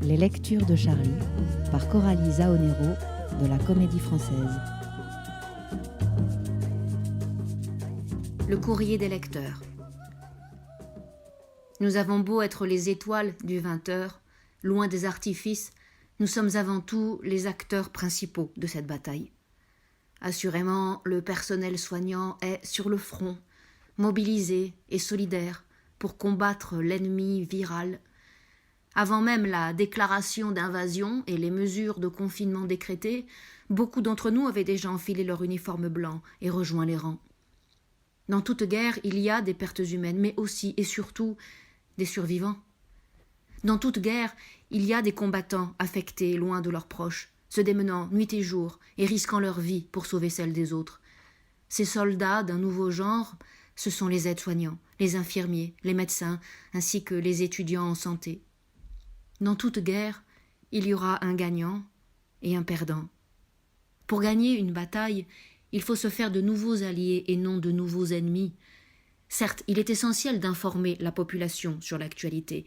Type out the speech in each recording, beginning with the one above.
Les lectures de Charlie par Coralie Zaonero de la Comédie Française. Le courrier des lecteurs. Nous avons beau être les étoiles du 20h, loin des artifices, nous sommes avant tout les acteurs principaux de cette bataille. Assurément, le personnel soignant est sur le front, mobilisé et solidaire pour combattre l'ennemi viral. Avant même la déclaration d'invasion et les mesures de confinement décrétées, beaucoup d'entre nous avaient déjà enfilé leur uniforme blanc et rejoint les rangs. Dans toute guerre, il y a des pertes humaines, mais aussi et surtout des survivants. Dans toute guerre, il y a des combattants affectés loin de leurs proches, se démenant nuit et jour et risquant leur vie pour sauver celle des autres. Ces soldats d'un nouveau genre, ce sont les aides-soignants, les infirmiers, les médecins, ainsi que les étudiants en santé. Dans toute guerre, il y aura un gagnant et un perdant. Pour gagner une bataille, il faut se faire de nouveaux alliés et non de nouveaux ennemis. Certes, il est essentiel d'informer la population sur l'actualité,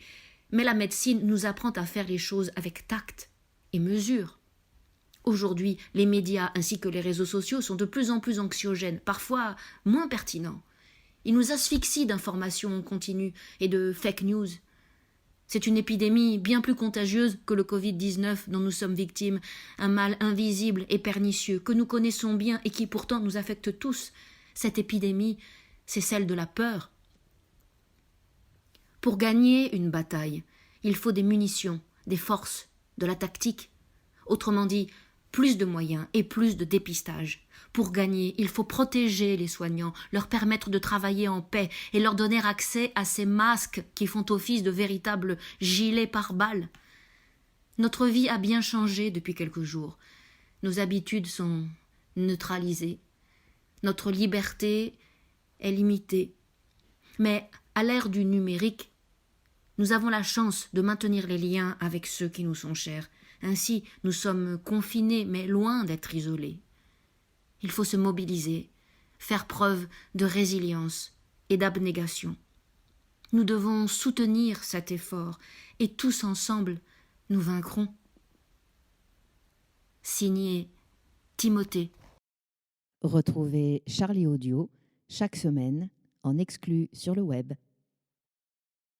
mais la médecine nous apprend à faire les choses avec tact et mesure. Aujourd'hui, les médias ainsi que les réseaux sociaux sont de plus en plus anxiogènes, parfois moins pertinents. Ils nous asphyxient d'informations en continu et de fake news. C'est une épidémie bien plus contagieuse que le Covid-19 dont nous sommes victimes, un mal invisible et pernicieux que nous connaissons bien et qui pourtant nous affecte tous. Cette épidémie, c'est celle de la peur. Pour gagner une bataille, il faut des munitions, des forces, de la tactique. Autrement dit, plus de moyens et plus de dépistage. Pour gagner, il faut protéger les soignants, leur permettre de travailler en paix et leur donner accès à ces masques qui font office de véritables gilets pare-balles. Notre vie a bien changé depuis quelques jours. Nos habitudes sont neutralisées. Notre liberté est limitée. Mais à l'ère du numérique, nous avons la chance de maintenir les liens avec ceux qui nous sont chers. Ainsi, nous sommes confinés, mais loin d'être isolés. Il faut se mobiliser, faire preuve de résilience et d'abnégation. Nous devons soutenir cet effort, et tous ensemble, nous vaincrons. Signé Timothée. Retrouvez Charlie Audio chaque semaine en exclu sur le web.